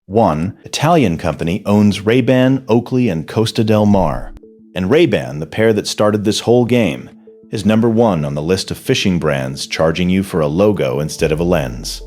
One Italian company owns Ray-Ban, Oakley, and Costa Del Mar. And Ray-Ban, the pair that started this whole game, is number one on the list of fishing brands charging you for a logo instead of a lens.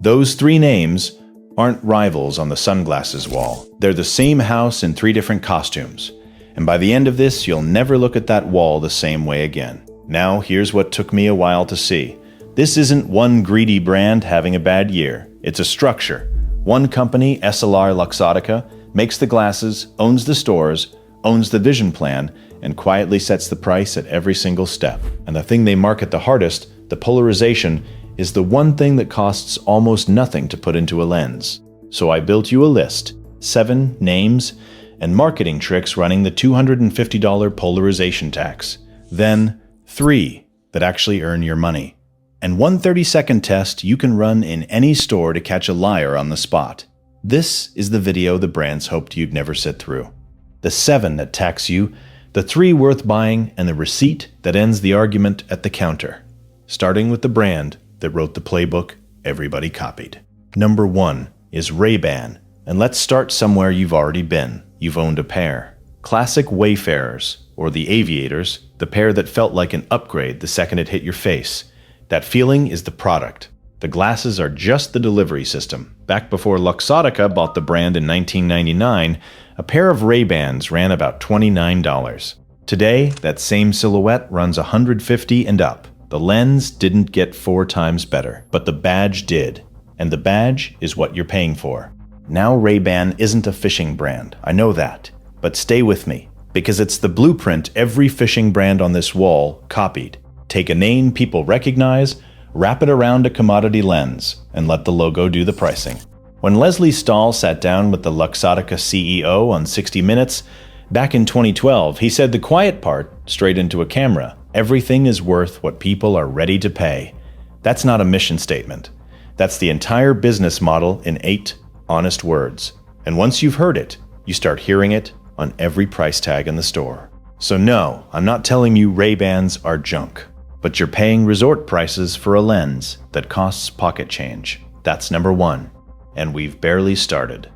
Those three names aren't rivals on the sunglasses wall. They're the same house in three different costumes. And by the end of this, you'll never look at that wall the same way again. Now, here's what took me a while to see. This isn't one greedy brand having a bad year. It's a structure. One company, EssilorLuxottica, makes the glasses, owns the stores, owns the vision plan, and quietly sets the price at every single step. And the thing they market the hardest, the polarization, is the one thing that costs almost nothing to put into a lens. So I built you a list, 7 names, and marketing tricks running the $250 polarization tax. Then 3 that actually earn your money. And one 30-second test you can run in any store to catch a liar on the spot. This is the video the brands hoped you'd never sit through. The 7 that tax you, the 3 worth buying, and the receipt that ends the argument at the counter. Starting with the brand that wrote the playbook everybody copied. Number 1 is Ray-Ban. And let's start somewhere you've already been. You've owned a pair. Classic Wayfarers, or the Aviators, the pair that felt like an upgrade the second it hit your face. That feeling is the product. The glasses are just the delivery system. Back before Luxottica bought the brand in 1999, a pair of Ray-Bans ran about $29. Today, that same silhouette runs $150 and up. The lens didn't get 4 times better, but the badge did. And the badge is what you're paying for. Now Ray-Ban isn't a fishing brand, I know that. But stay with me, because it's the blueprint every fishing brand on this wall copied. Take a name people recognize, wrap it around a commodity lens, and let the logo do the pricing. When Leslie Stahl sat down with the Luxottica CEO on 60 Minutes, back in 2012, he said the quiet part, straight into a camera, everything is worth what people are ready to pay. That's not a mission statement. That's the entire business model in 8 honest words. And once you've heard it, you start hearing it on every price tag in the store. So no, I'm not telling you Ray-Bans are junk. But you're paying resort prices for a lens that costs pocket change. That's number 1. And we've barely started.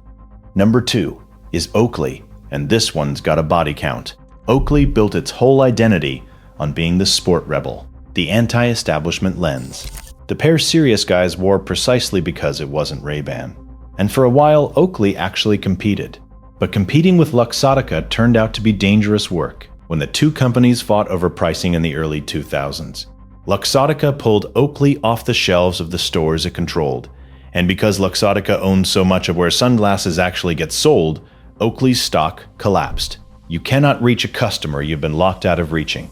Number 2 is Oakley, and this one's got a body count. Oakley built its whole identity on being the sport rebel, the anti-establishment lens. The pair serious guys wore precisely because it wasn't Ray-Ban. And for a while, Oakley actually competed. But competing with Luxottica turned out to be dangerous work when the two companies fought over pricing in the early 2000s. Luxottica pulled Oakley off the shelves of the stores it controlled, and because Luxottica owned so much of where sunglasses actually get sold, Oakley's stock collapsed. You cannot reach a customer you've been locked out of reaching.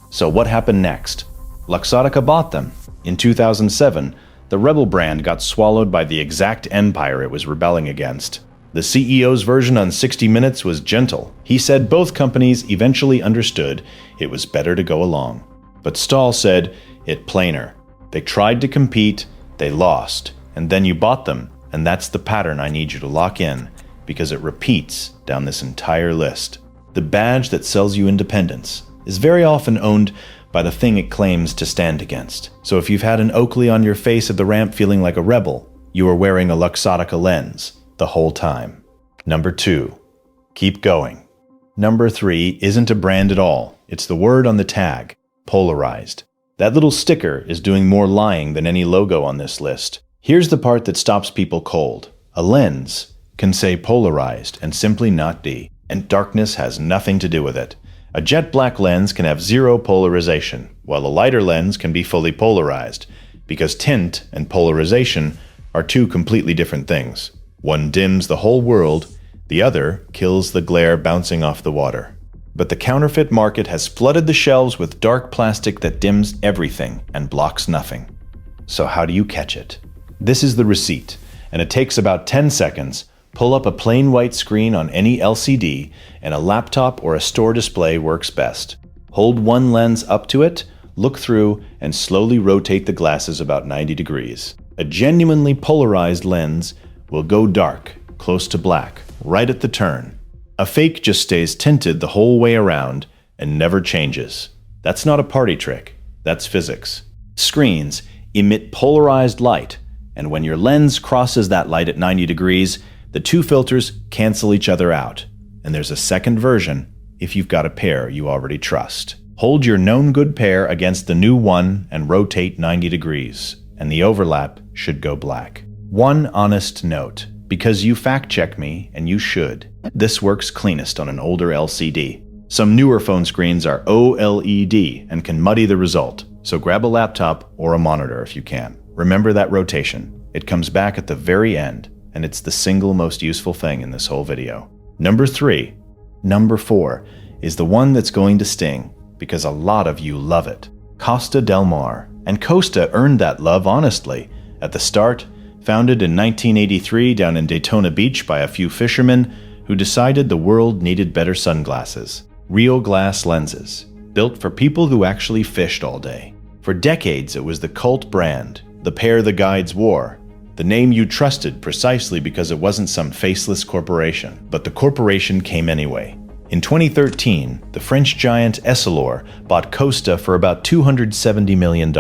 So what happened next? Luxottica bought them. In 2007, the rebel brand got swallowed by the exact empire it was rebelling against. The CEO's version on 60 Minutes was gentle. He said both companies eventually understood it was better to go along. But Stahl said it plainer. They tried to compete, they lost, and then you bought them, and that's the pattern I need you to lock in, because it repeats down this entire list. The badge that sells you independence is very often owned by the thing it claims to stand against. So if you've had an Oakley on your face at the ramp feeling like a rebel, you are wearing a Luxottica lens the whole time. Number 2, keep going. Number 3 isn't a brand at all. It's the word on the tag, Polarized. That little sticker is doing more lying than any logo on this list. Here's the part that stops people cold. A lens can say polarized and simply not D, and darkness has nothing to do with it. A jet black lens can have 0 polarization, while a lighter lens can be fully polarized, because tint and polarization are 2 completely different things. One dims the whole world, the other kills the glare bouncing off the water. But the counterfeit market has flooded the shelves with dark plastic that dims everything and blocks nothing. So how do you catch it? This is the receipt, and it takes about 10 seconds. Pull up a plain white screen on any LCD, and a laptop or a store display works best. Hold one lens up to it, look through, and slowly rotate the glasses about 90 degrees. A genuinely polarized lens will go dark, close to black, right at the turn. A fake just stays tinted the whole way around and never changes. That's not a party trick, that's physics. Screens emit polarized light, and when your lens crosses that light at 90 degrees, The two filters cancel each other out, and there's a second version if you've got a pair you already trust. Hold your known good pair against the new one and rotate 90 degrees, and the overlap should go black. One honest note, because you fact-check me, and you should, this works cleanest on an older LCD. Some newer phone screens are OLED and can muddy the result, so grab a laptop or a monitor if you can. Remember that rotation. It comes back at the very end, and it's the single most useful thing in this whole video. Number 3. Number 4 is the one that's going to sting, because a lot of you love it. Costa Del Mar. And Costa earned that love honestly. At the start, founded in 1983 down in Daytona Beach by a few fishermen who decided the world needed better sunglasses. Real glass lenses, built for people who actually fished all day. For decades, it was the cult brand, the pair the guides wore, the name you trusted precisely because it wasn't some faceless corporation. But the corporation came anyway. In 2013, the French giant Essilor bought Costa for about $270 million.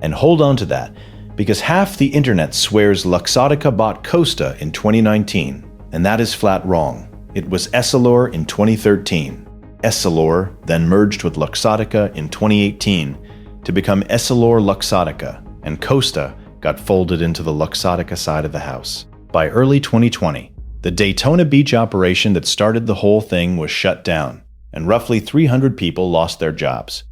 And hold on to that, because half the internet swears Luxottica bought Costa in 2019, and that is flat wrong. It was Essilor in 2013. Essilor then merged with Luxottica in 2018 to become EssilorLuxottica, and Costa got folded into the Luxottica side of the house. By early 2020, the Daytona Beach operation that started the whole thing was shut down, and roughly 300 people lost their jobs.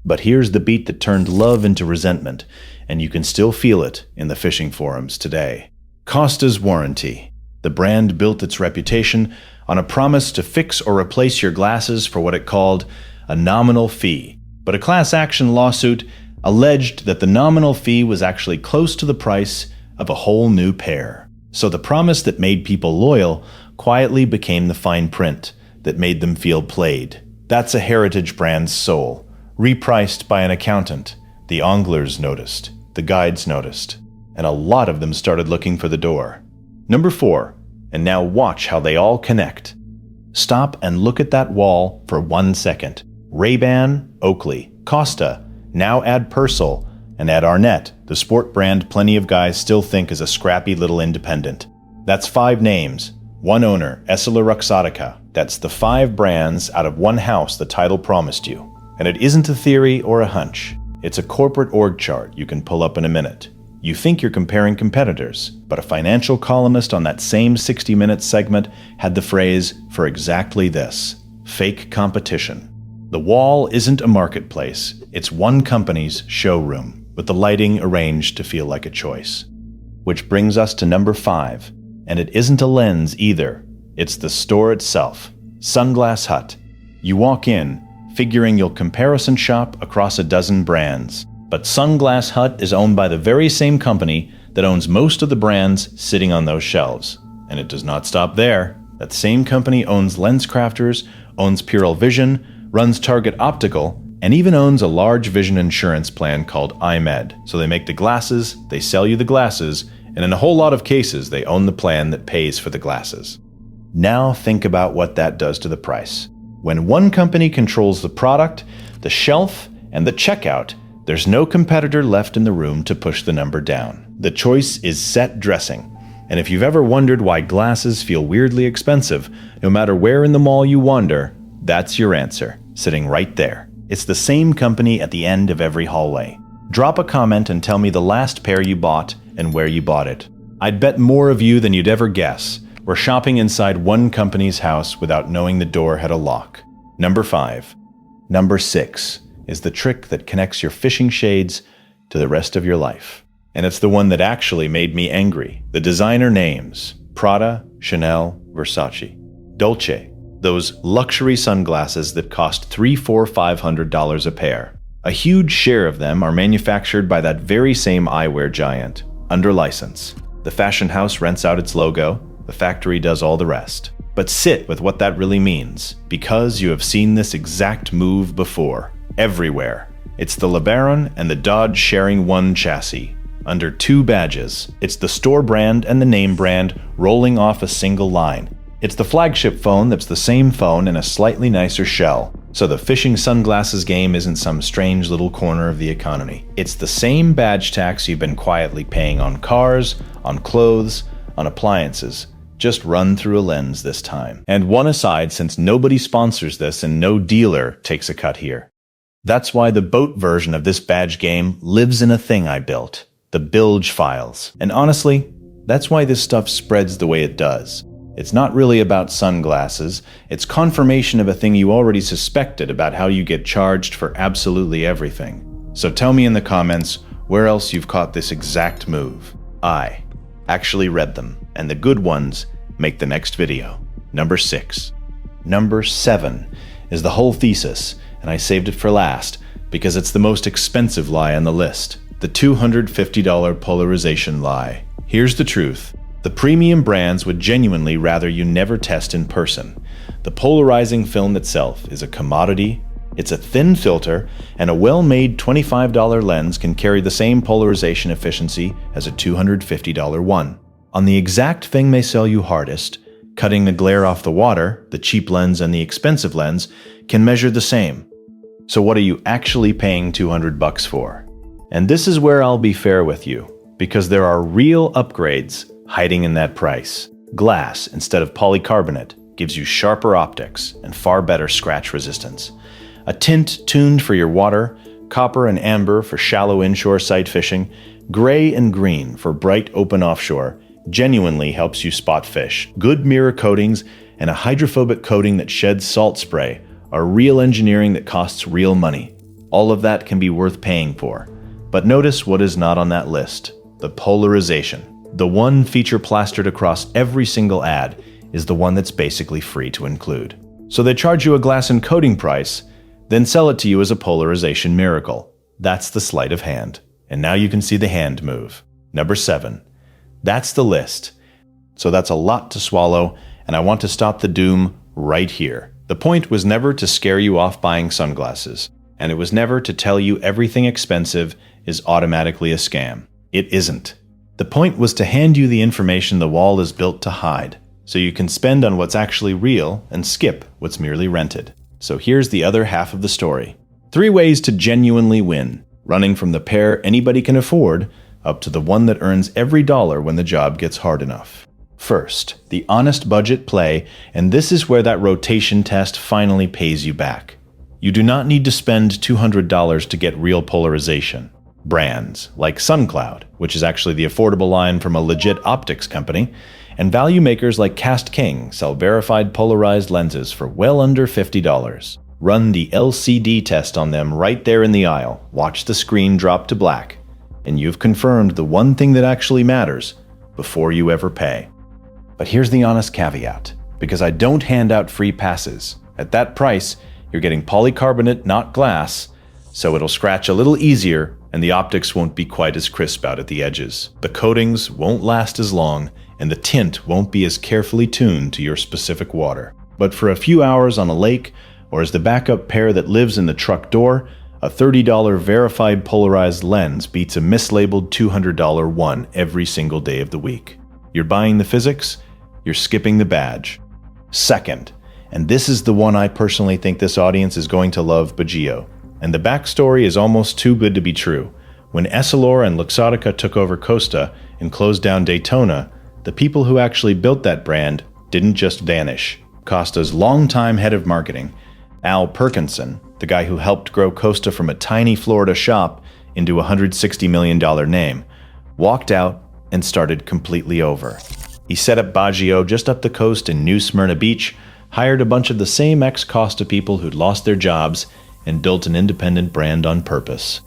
But here's the beat that turned love into resentment, and you can still feel it in the fishing forums today. Costa's warranty. The brand built its reputation on a promise to fix or replace your glasses for what it called a nominal fee. But a class action lawsuit alleged that the nominal fee was actually close to the price of a whole new pair. So the promise that made people loyal quietly became the fine print that made them feel played. That's a heritage brand's soul, repriced by an accountant. The anglers noticed, the guides noticed, and a lot of them started looking for the door. Number 4, and now watch how they all connect. Stop and look at that wall for 1 second. Ray-Ban, Oakley, Costa, now add Persol, and add Arnette, the sport brand plenty of guys still think is a scrappy little independent. That's 5 names, 1 owner, EssilorLuxottica. That's the 5 brands out of 1 house the title promised you. And it isn't a theory or a hunch. It's a corporate org chart you can pull up in a minute. You think you're comparing competitors, but a financial columnist on that same 60-minute segment had the phrase for exactly this: fake competition. The wall isn't a marketplace, it's one company's showroom, with the lighting arranged to feel like a choice. Which brings us to number 5, and it isn't a lens either. It's the store itself, Sunglass Hut. You walk in, figuring you'll comparison shop across a dozen brands. But Sunglass Hut is owned by the very same company that owns most of the brands sitting on those shelves. And it does not stop there. That same company owns LensCrafters, owns Pearle Vision, runs Target Optical, and even owns a large vision insurance plan called EyeMed. So they make the glasses, they sell you the glasses, and in a whole lot of cases, they own the plan that pays for the glasses. Now think about what that does to the price. When one company controls the product, the shelf, and the checkout, there's no competitor left in the room to push the number down. The choice is set dressing. And if you've ever wondered why glasses feel weirdly expensive, no matter where in the mall you wander, that's your answer, sitting right there. It's the same company at the end of every hallway. Drop a comment and tell me the last pair you bought and where you bought it. I'd bet more of you than you'd ever guess were shopping inside one company's house without knowing the door had a lock. Number 5. Number 6 is the trick that connects your fishing shades to the rest of your life. And it's the one that actually made me angry. The designer names: Prada, Chanel, Versace, Dolce. Those luxury sunglasses that cost $300, $400, $500 a pair. A huge share of them are manufactured by that very same eyewear giant, under license. The fashion house rents out its logo, the factory does all the rest. But sit with what that really means, because you have seen this exact move before, everywhere. It's the LeBaron and the Dodge sharing one chassis, under 2 badges. It's the store brand and the name brand rolling off a single line. It's the flagship phone that's the same phone in a slightly nicer shell. So the fishing sunglasses game isn't some strange little corner of the economy. It's the same badge tax you've been quietly paying on cars, on clothes, on appliances. Just run through a lens this time. And one aside, since nobody sponsors this and no dealer takes a cut here. That's why the boat version of this badge game lives in a thing I built, the bilge files. And honestly, that's why this stuff spreads the way it does. It's not really about sunglasses, it's confirmation of a thing you already suspected about how you get charged for absolutely everything. So tell me in the comments where else you've caught this exact move. I actually read them, and the good ones make the next video. Number 6. Number 7 is the whole thesis, and I saved it for last because it's the most expensive lie on the list. The $250 polarization lie. Here's the truth. The premium brands would genuinely rather you never test in person. The polarizing film itself is a commodity. It's a thin filter, and a well-made $25 lens can carry the same polarization efficiency as a $250 one. On the exact thing they sell you hardest, cutting the glare off the water, the cheap lens and the expensive lens can measure the same. So what are you actually paying $200 for? And this is where I'll be fair with you, because there are real upgrades hiding in that price. Glass instead of polycarbonate gives you sharper optics and far better scratch resistance. A tint tuned for your water, copper and amber for shallow inshore sight fishing, gray and green for bright open offshore genuinely helps you spot fish. Good mirror coatings and a hydrophobic coating that sheds salt spray are real engineering that costs real money. All of that can be worth paying for. But notice what is not on that list: the polarization. The one feature plastered across every single ad is the one that's basically free to include. So they charge you a glass and coating price, then sell it to you as a polarization miracle. That's the sleight of hand. And now you can see the hand move. Number 7. That's the list. So that's a lot to swallow, and I want to stop the doom right here. The point was never to scare you off buying sunglasses, and it was never to tell you everything expensive is automatically a scam. It isn't. The point was to hand you the information the wall is built to hide, so you can spend on what's actually real and skip what's merely rented. So here's the other half of the story. 3 ways to genuinely win, running from the pair anybody can afford up to the one that earns every dollar when the job gets hard enough. First, the honest budget play, and this is where that rotation test finally pays you back. You do not need to spend $200 to get real polarization. Brands like SunCloud, which is actually the affordable line from a legit optics company, and value makers like Cast King sell verified polarized lenses for well under $50. Run the LCD test on them right there in the aisle, watch the screen drop to black, and you've confirmed the one thing that actually matters before you ever pay. But here's the honest caveat, because I don't hand out free passes. At that price, you're getting polycarbonate, not glass, so it'll scratch a little easier and the optics won't be quite as crisp out at the edges. The coatings won't last as long, and the tint won't be as carefully tuned to your specific water. But for a few hours on a lake, or as the backup pair that lives in the truck door, a $30 verified polarized lens beats a mislabeled $200 one every single day of the week. You're buying the physics, you're skipping the badge. Second, and this is the one I personally think this audience is going to love, Bajio. And the backstory is almost too good to be true. When Essilor and Luxottica took over Costa and closed down Daytona, the people who actually built that brand didn't just vanish. Costa's longtime head of marketing, Al Perkinson, the guy who helped grow Costa from a tiny Florida shop into a $160 million name, walked out and started completely over. He set up Bajio just up the coast in New Smyrna Beach, hired a bunch of the same ex-Costa people who'd lost their jobs, and built an independent brand on purpose.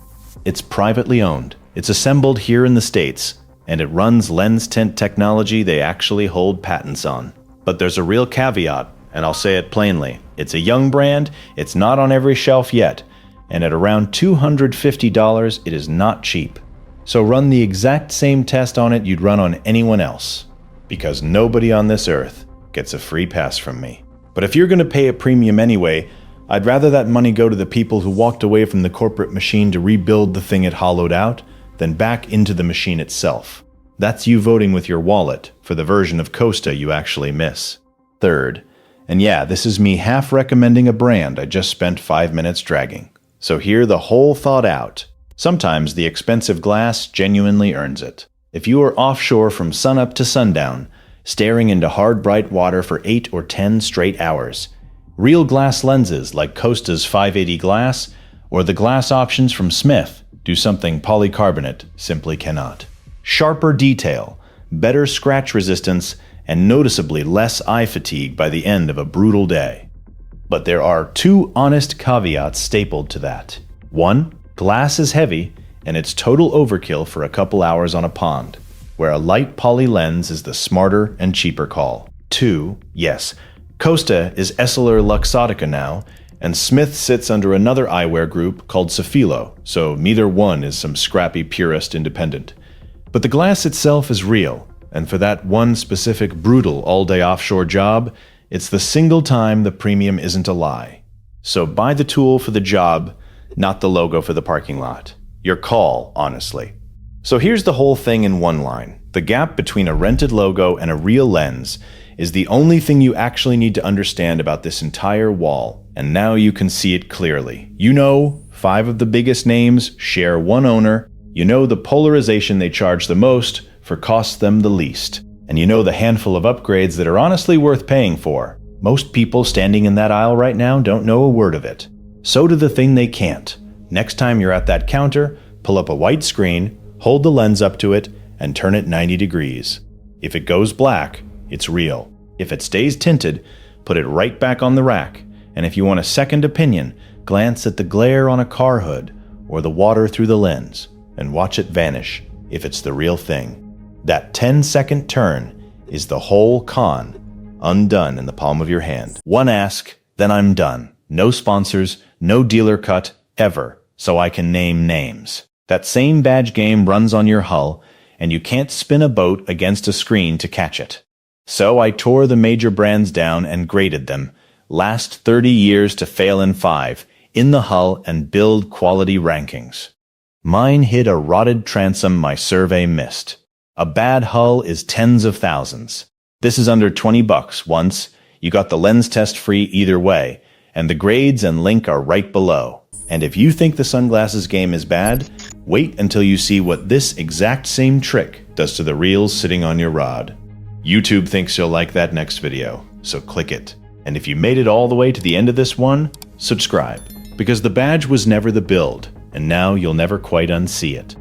It's privately owned, it's assembled here in the States, and it runs lens tint technology they actually hold patents on. But there's a real caveat, and I'll say it plainly. It's a young brand, it's not on every shelf yet, and at around $250, it is not cheap. So run the exact same test on it you'd run on anyone else, because nobody on this earth gets a free pass from me. But if you're going to pay a premium anyway, I'd rather that money go to the people who walked away from the corporate machine to rebuild the thing it hollowed out than back into the machine itself. That's you voting with your wallet for the version of Costa you actually miss. Third, and yeah, this is me half recommending a brand I just spent 5 minutes dragging. So hear the whole thought out. Sometimes the expensive glass genuinely earns it. If you are offshore from sunup to sundown, staring into hard bright water for 8 or 10 straight hours. Real glass lenses like Costa's 580 glass or the glass options from Smith do something polycarbonate simply cannot. Sharper detail, better scratch resistance, and noticeably less eye fatigue by the end of a brutal day. But there are 2 honest caveats stapled to that. 1, glass is heavy, and it's total overkill for a couple hours on a pond, where a light poly lens is the smarter and cheaper call. 2, yes, Costa is EssilorLuxottica now, and Smith sits under another eyewear group called Sofilo, so neither one is some scrappy purist independent. But the glass itself is real, and for that one specific brutal all-day offshore job, it's the single time the premium isn't a lie. So buy the tool for the job, not the logo for the parking lot. Your call, honestly. So here's the whole thing in one line. The gap between a rented logo and a real lens is the only thing you actually need to understand about this entire wall, and now you can see it clearly. You know, 5 of the biggest names share one owner. You know the polarization they charge the most for costs them the least. And you know the handful of upgrades that are honestly worth paying for. Most people standing in that aisle right now don't know a word of it. So do the thing they can't. Next time you're at that counter, pull up a white screen, hold the lens up to it, and turn it 90 degrees. If it goes black, it's real. If it stays tinted, put it right back on the rack. And if you want a second opinion, glance at the glare on a car hood or the water through the lens and watch it vanish if it's the real thing. That 10-second turn is the whole con, undone in the palm of your hand. One ask, then I'm done. No sponsors, no dealer cut, ever, so I can name names. That same badge game runs on your hull, and you can't spin a boat against a screen to catch it. So I tore the major brands down and graded them. Last 30 years to fail in 5, in the hull and build quality rankings. Mine hid a rotted transom my survey missed. A bad hull is tens of thousands. This is under $20 once. You got the lens test free either way, and the grades and link are right below. And if you think the sunglasses game is bad, wait until you see what this exact same trick does to the reels sitting on your rod. YouTube thinks you'll like that next video, so click it. And if you made it all the way to the end of this one, subscribe, because the badge was never the build, and now you'll never quite unsee it.